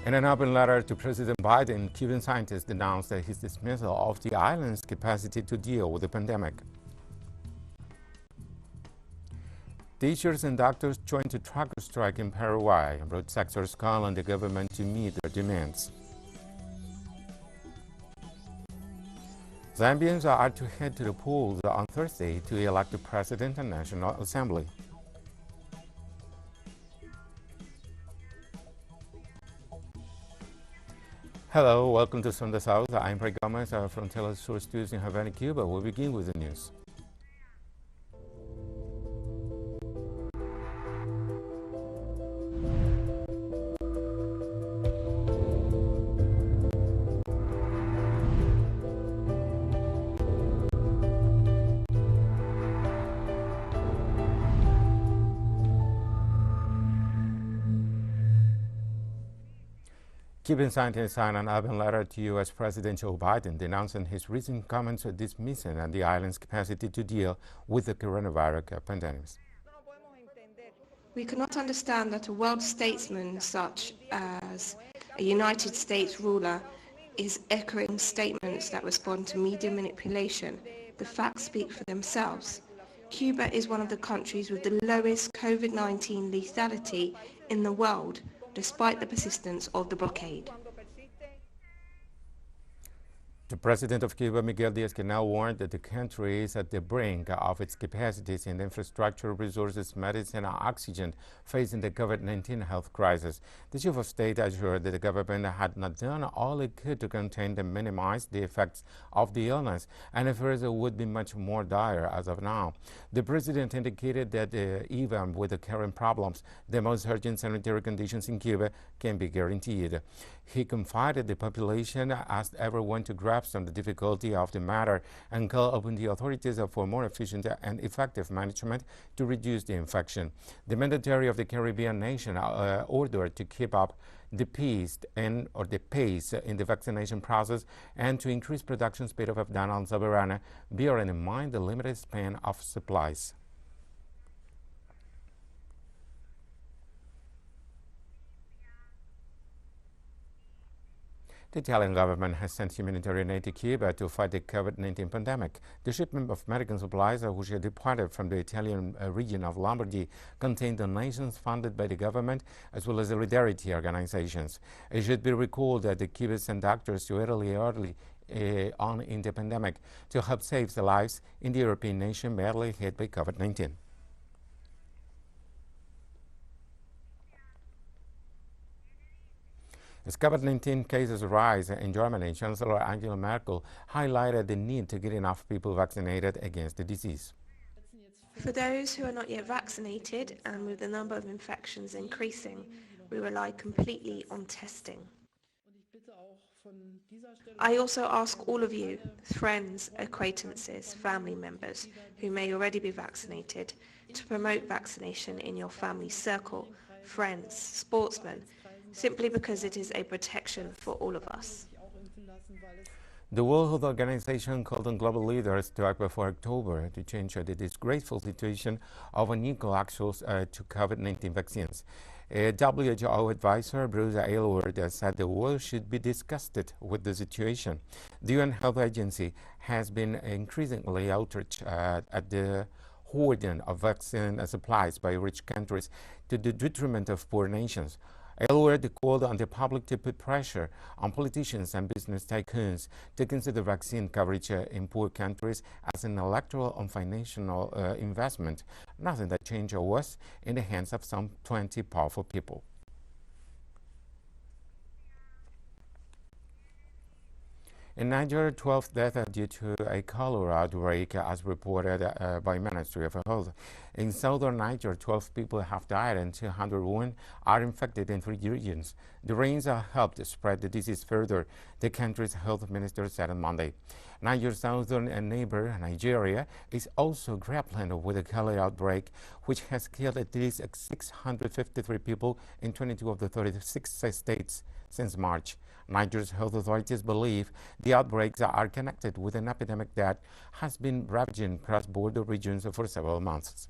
In an open letter to President Biden, Cuban scientists denounced his dismissal of the island's capacity to deal with the pandemic. Teachers and doctors joined a trucker strike in Paraguay. Road sectors call on the government to meet their demands. Zambians are to head to the polls on Thursday to elect the President and National Assembly. Hello, welcome to Sunday South. I'm Brink from teleSUR Studios in Havana, Cuba. We'll begin with the news. Cuban scientists signed an open letter to U.S. President Joe Biden denouncing his recent comments dismissing the island's capacity to deal with the coronavirus pandemic. We cannot understand that a world statesman such as a United States ruler is echoing statements that respond to media manipulation. The facts speak for themselves. Cuba is one of the countries with the lowest COVID-19 lethality in the world, despite the persistence of the blockade. The president of Cuba, Miguel Diaz-Canel, warned that the country is at the brink of its capacities in infrastructure, resources, medicine, and oxygen, facing the COVID-19 health crisis. The chief of state assured that the government had not done all it could to contain and minimize the effects of the illness, and affairs would be much more dire as of now. The president indicated that even with the current problems, the most urgent sanitary conditions in Cuba can be guaranteed. He confided the population, asked everyone to grasp on the difficulty of the matter, and called upon the authorities for more efficient and effective management to reduce the infection. The mandatory of the Caribbean nation ordered to keep up the pace in the vaccination process and to increase production speed of Afghanistan and Zambia, bearing in mind the limited span of supplies. The Italian government has sent humanitarian aid to Cuba to fight the COVID-19 pandemic. The shipment of medical supplies, which had departed from the Italian region of Lombardy, contained donations funded by the government as well as solidarity organizations. It should be recalled that the Cubans sent doctors to Italy early on in the pandemic to help save the lives in the European nation badly hit by COVID-19. As COVID-19 cases rise in Germany, Chancellor Angela Merkel highlighted the need to get enough people vaccinated against the disease. For those who are not yet vaccinated, and with the number of infections increasing, we rely completely on testing. I also ask all of you, friends, acquaintances, family members, who may already be vaccinated, to promote vaccination in your family circle, friends, sportsmen, simply because it is a protection for all of us. The World Health Organization called on global leaders to act before October to change the disgraceful situation of unequal access to COVID-19 vaccines. WHO advisor Bruce Aylward said the world should be disgusted with the situation. The UN Health Agency has been increasingly outraged at the hoarding of vaccine supplies by rich countries to the detriment of poor nations. Aylward called on the public to put pressure on politicians and business tycoons to consider vaccine coverage in poor countries as an electoral and financial investment, nothing that change was in the hands of some 20 powerful people. In Nigeria, 12 deaths due to a cholera outbreak, as reported by Ministry of Health. In southern Niger, 12 people have died and 201 are infected in 3 regions. The rains have helped spread the disease further, the country's health minister said on Monday. Niger's southern neighbor, Nigeria, is also grappling with a cholera outbreak, which has killed at least 653 people in 22 of the 36 states since March. Niger's health authorities believe the outbreaks are connected with an epidemic that has been ravaging cross-border regions for several months.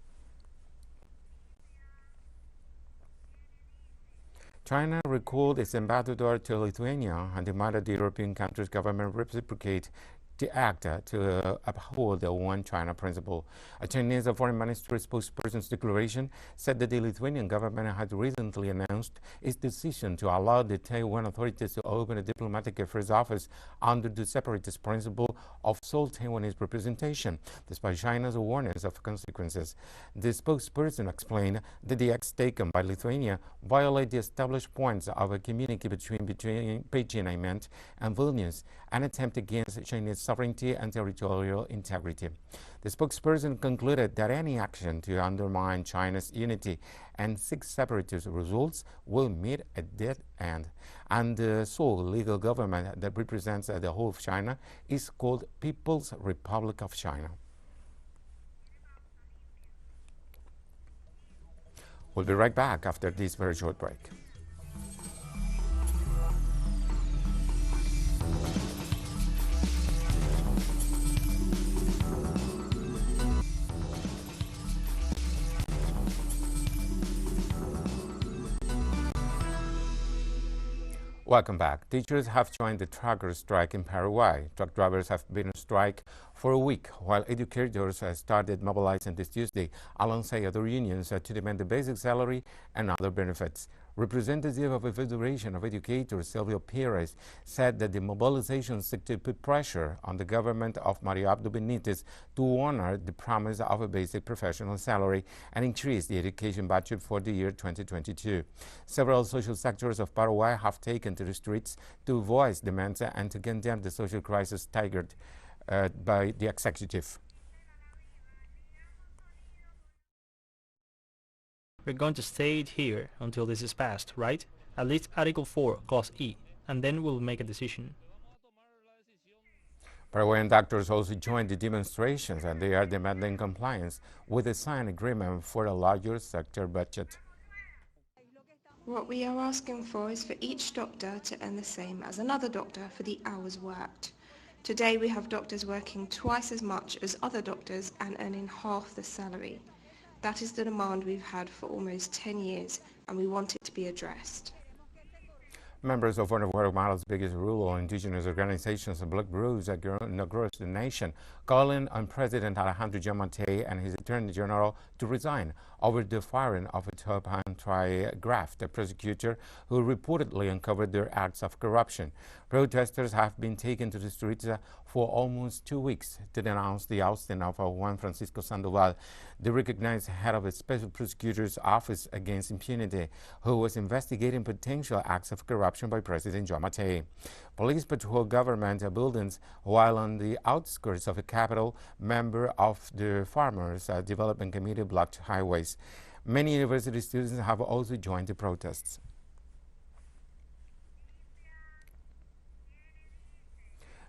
China recalled its ambassador to Lithuania and demanded the European country's government reciprocate the act to uphold the One China principle. A Chinese foreign ministry spokesperson's declaration said that the Lithuanian government had recently announced its decision to allow the Taiwan authorities to open a diplomatic affairs office under the separatist principle of sole Taiwanese representation, despite China's warnings of consequences. The spokesperson explained that the acts taken by Lithuania violate the established points of a communique between Beijing, I meant, and Vilnius, an attempt against Chinese sovereignty and territorial integrity. The spokesperson concluded that any action to undermine China's unity and seek separatist results will meet a dead end. And the sole legal government that represents the whole of China is called People's Republic of China. We'll be right back after this very short break. Welcome back. Teachers have joined the trucker strike in Paraguay. Truck drivers have been on strike for a week, while educators started mobilizing this Tuesday alongside other unions to demand the basic salary and other benefits. Representative of the Federation of Educators, Silvio Perez, said that the mobilization seek to put pressure on the government of Mario Abdo Benitez to honor the promise of a basic professional salary and increase the education budget for the year 2022. Several social sectors of Paraguay have taken to the streets to voice demands and to condemn the social crisis triggered by the executive. We're going to stay here until this is passed, right? At least Article 4, Clause E, and then we'll make a decision. Paraguayan doctors also joined the demonstrations, and they are demanding compliance with a signed agreement for a larger sector budget. What we are asking for is for each doctor to earn the same as another doctor for the hours worked. Today we have doctors working twice as much as other doctors and earning half the salary. That is the demand we've had for almost 10 years, and we want it to be addressed. Members of one of Guatemala's biggest rural indigenous organizations, Black Groups, across the nation, calling on President Alejandro Giammattei and his Attorney General to resign over the firing of a top anti-graft prosecutor who reportedly uncovered their acts of corruption. Protesters have been taken to the streets for almost 2 weeks to denounce the ousting of Juan Francisco Sandoval, the recognized head of the Special Prosecutor's Office Against Impunity, who was investigating potential acts of corruption by President Giammattei. Police patrol government buildings while on the outskirts of the capital. Member of the Farmers Development Committee blocked highways. Many university students have also joined the protests.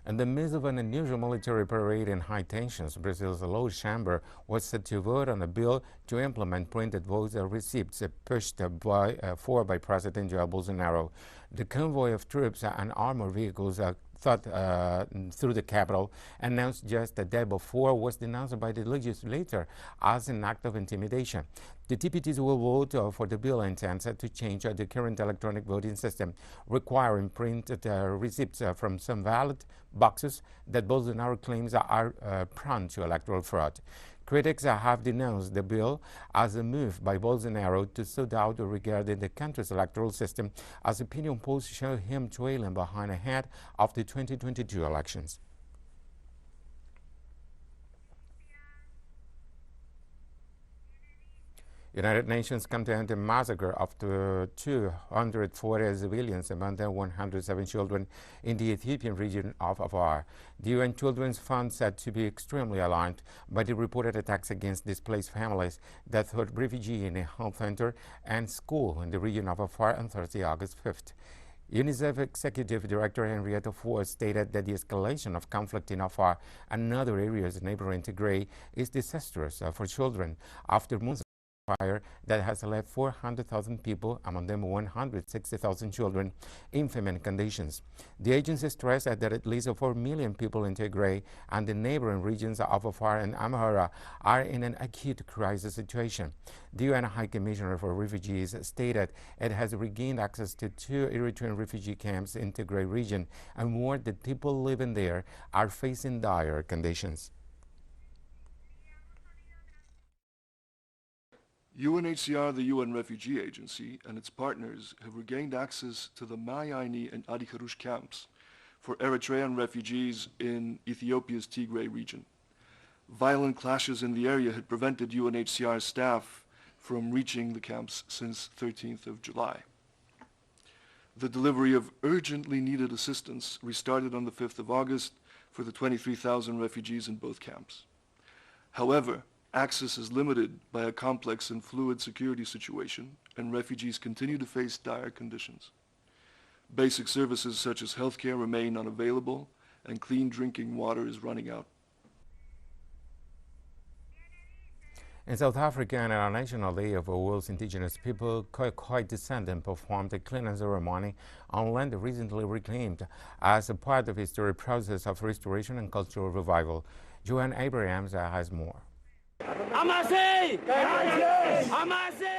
In the midst of an unusual military parade and high tensions, Brazil's lower chamber was set to vote on a bill to implement printed voter receipts pushed forward by President Jair Bolsonaro. The convoy of troops and armored vehicles through the capital, announced just a day before, was denounced by the legislature as an act of intimidation. The deputies will vote for the bill intends to change the current electronic voting system, requiring printed receipts from some ballot boxes that Bolsonaro claims are prone to electoral fraud. Critics have denounced the bill as a move by Bolsonaro to sow doubt regarding the country's electoral system, as opinion polls show him trailing behind ahead of the 2022 elections. United Nations condemned the massacre of 240 civilians, among them 107 children, in the Ethiopian region of Afar. The UN Children's Fund said to be extremely alarmed by the reported attacks against displaced families that hurt refugees in a health center and school in the region of Afar on Thursday, August 5th. UNICEF Executive Director Henrietta Ford stated that the escalation of conflict in Afar and other areas neighboring Tigray is disastrous for children after months wildfire that has left 400,000 people, among them 160,000 children, in famine conditions. The agency stressed that at least 4 million people in Tigray and the neighboring regions of Afar and Amhara are in an acute crisis situation. The UN High Commissioner for Refugees stated it has regained access to 2 Eritrean refugee camps in Tigray region and warned that people living there are facing dire conditions. UNHCR, the UN Refugee Agency, and its partners have regained access to the Mayaini and Adikharush camps for Eritrean refugees in Ethiopia's Tigray region. Violent clashes in the area had prevented UNHCR staff from reaching the camps since 13th of July. The delivery of urgently needed assistance restarted on the 5th of August for the 23,000 refugees in both camps. However, access is limited by a complex and fluid security situation, and refugees continue to face dire conditions. Basic services such as healthcare remain unavailable, and clean drinking water is running out. In South Africa, on a National Day of the World's Indigenous People, Khoikhoi descendants performed a cleaning ceremony on land recently reclaimed as a part of the historic process of restoration and cultural revival. Joanne Abrahams has more.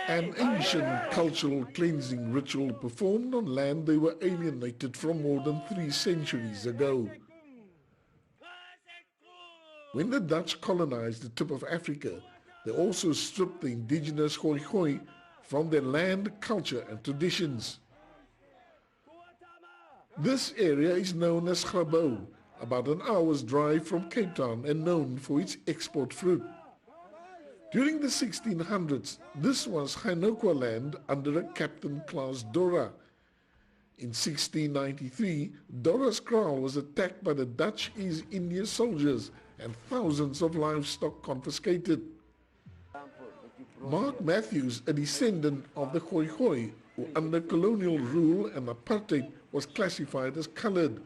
An ancient cultural cleansing ritual performed on land they were alienated from more than 3 centuries ago. When the Dutch colonized the tip of Africa, they also stripped the indigenous Khoikhoi from their land, culture and traditions. This area is known as Grabouw, about an hour's drive from Cape Town and known for its export fruit. During the 1600s, this was Hainokwa land under a Captain Klaas Dora. In 1693, Dora's kraal was attacked by the Dutch East India soldiers and thousands of livestock confiscated. Mark Matthews, a descendant of the Khoikhoi, who under colonial rule and apartheid was classified as colored,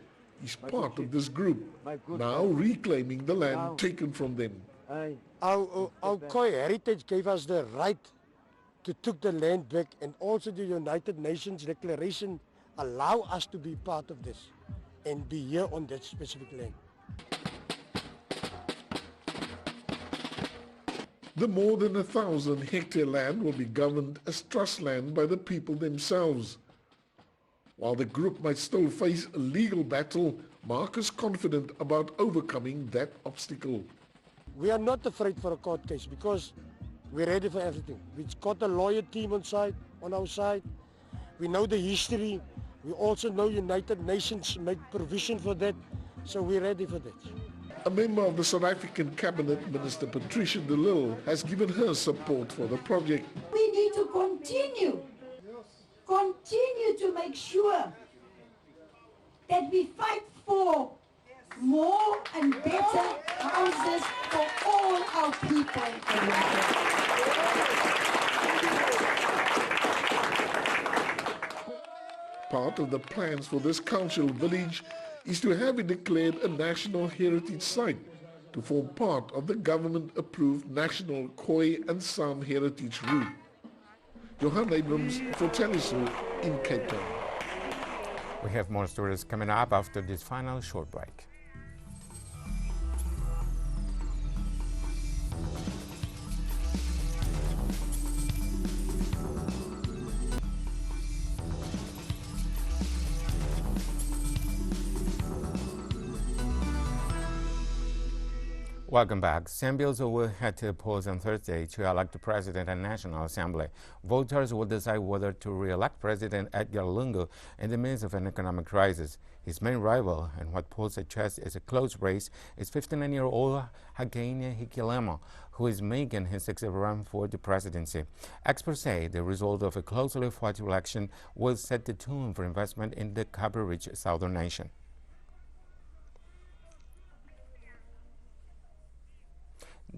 is part of this group, now reclaiming the land taken from them. Our Khoi heritage gave us the right to take the land back, and also the United Nations Declaration allow us to be part of this and be here on that specific land. The more than 1,000-hectare land will be governed as trust land by the people themselves. While the group might still face a legal battle, Mark is confident about overcoming that obstacle. We are not afraid for a court case because we're ready for everything. We've got a lawyer team on our side. We know the history. We also know United Nations made provision for that, so we're ready for that. A member of the South African Cabinet, Minister Patricia de Lille, has given her support for the project. We need to continue to make sure that we fight for more and better houses for all our people. Part of the plans for this cultural village is to have it declared a National Heritage Site to form part of the government-approved National Khoi and San Heritage Route. Johan Abrams for teleSUR in Cape Town. We have more stories coming up after this final short break. Welcome back. Zambians will head to the polls on Thursday to elect the President and National Assembly. Voters will decide whether to re-elect President Edgar Lungu in the midst of an economic crisis. His main rival, and what polls suggest is a close race, is 59-year-old Hakainde Hichilema, who is making his 6th run for the presidency. Experts say the result of a closely fought election will set the tone for investment in the copper-rich southern nation.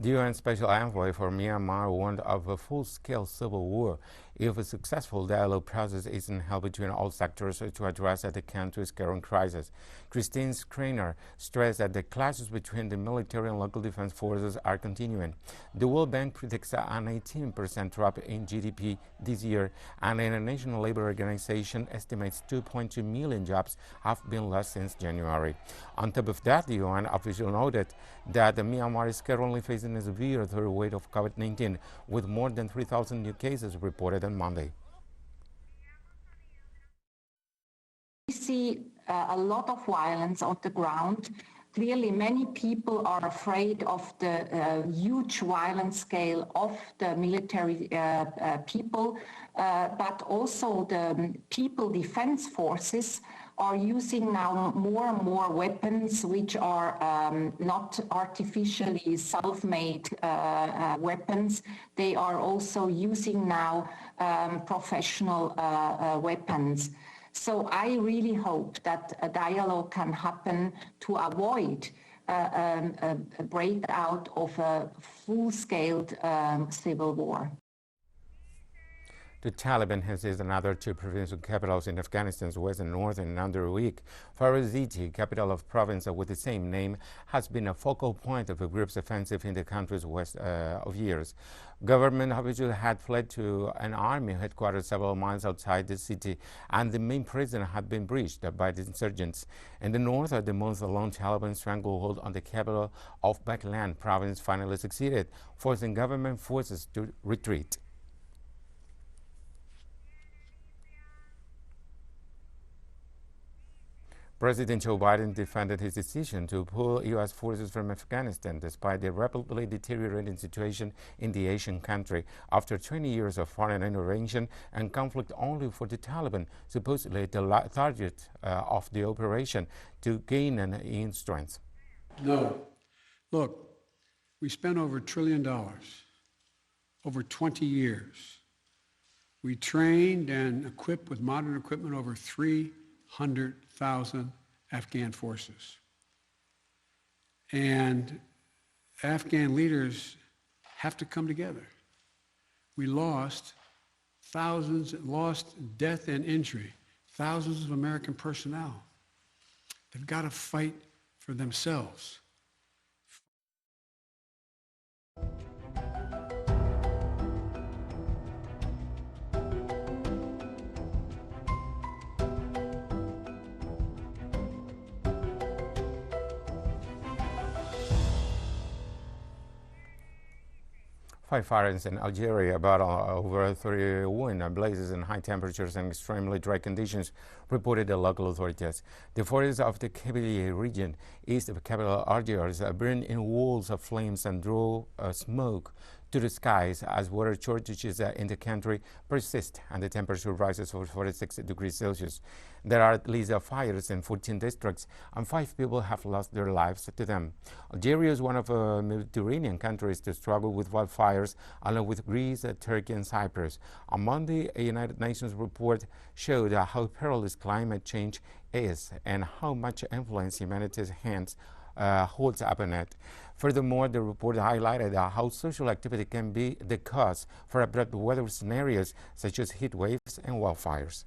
The UN Special Envoy for Myanmar warned of a full-scale civil war if a successful dialogue process isn't held between all sectors to address the country's current crisis. Christine Schreiner stressed that the clashes between the military and local defense forces are continuing. The World Bank predicts an 18% drop in GDP this year, and the International Labour Organization estimates 2.2 million jobs have been lost since January. On top of that, the UN official noted that Myanmar is currently facing a severe third wave of COVID-19, with more than 3,000 new cases reported on Monday. We see a lot of violence on the ground. Clearly, many people are afraid of the huge violent scale of the military people, but also the people defense forces are using now more and more weapons which are not artificially self-made weapons. They are also using now professional weapons. So I really hope that a dialogue can happen to avoid a breakout of a full-scale civil war. The Taliban has seized another two provincial capitals in Afghanistan's west and north in under a week. Faraziti, capital of province with the same name, has been a focal point of the group's offensive in the country's west of years. Government officials had fled to an army headquarters several miles outside the city, and the main prison had been breached by the insurgents. In the north, the month-long Taliban stranglehold on the capital of Baghlan province finally succeeded, forcing government forces to retreat. President Joe Biden defended his decision to pull U.S. forces from Afghanistan despite the rapidly deteriorating situation in the Asian country after 20 years of foreign intervention and conflict, only for the Taliban, supposedly the target of the operation, to gain in strength. No. Look, we spent over $1 trillion over 20 years. We trained and equipped with modern equipment over 300,000 Afghan forces. And Afghan leaders have to come together. We lost death and injury, thousands of American personnel. They've got to fight for themselves. Wildfires in Algeria brought over 31 blazes and high temperatures and extremely dry conditions, reported the local authorities. The forests of the Kabylie region, east of the capital Algiers, burned in walls of flames and drew smoke to the skies as water shortages in the country persist and the temperature rises over 46 degrees Celsius. There are at least fires in 14 districts, and 5 people have lost their lives to them. Algeria is one of the Mediterranean countries to struggle with wildfires, along with Greece, Turkey, and Cyprus. On Monday, a United Nations report showed how perilous climate change is and how much influence humanity's hands holds upon it. Furthermore, the report highlighted how social activity can be the cause for abrupt weather scenarios such as heat waves and wildfires.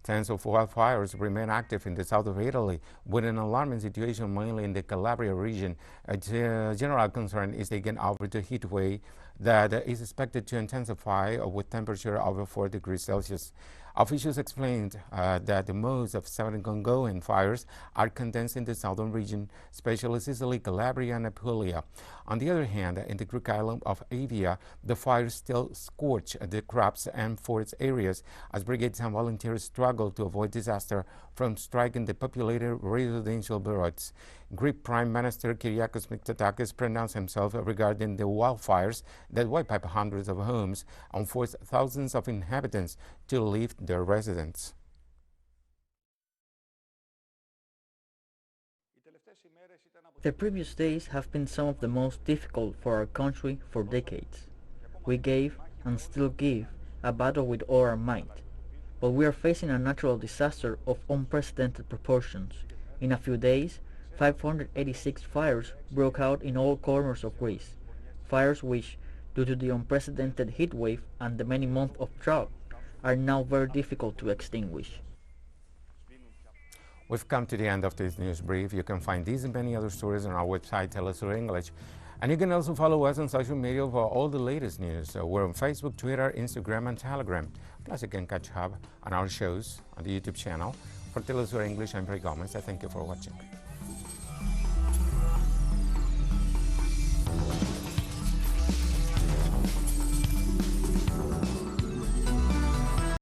Tens of wildfires remain active in the south of Italy, with an alarming situation mainly in the Calabria region. A general concern is taken over the heat wave that is expected to intensify with temperature over 4 degrees Celsius. Officials explained that the most of 7 ongoing fires are condensed in the southern region, especially Sicily, Calabria, and Apulia. On the other hand, in the Greek island of Evia, the fires still scorch the crops and forest areas as brigades and volunteers struggle to avoid disaster from striking the populated residential boroughs. Greek Prime Minister Kyriakos Mitsotakis pronounced himself regarding the wildfires that wiped out hundreds of homes and forced thousands of inhabitants to leave their residence. The previous days have been some of the most difficult for our country for decades. We gave and still give a battle with all our might, but we are facing a natural disaster of unprecedented proportions. In a few days, 586 fires broke out in all corners of Greece. Fires which, due to the unprecedented heat wave and the many months of drought, are now very difficult to extinguish. We've come to the end of this news brief. You can find these and many other stories on our website, teleSUR English. And you can also follow us on social media for all the latest news. We're on Facebook, Twitter, Instagram, and Telegram. Plus, you can catch up on our shows on the YouTube channel. For teleSUR English, I'm Bray Gomez. I thank you for watching.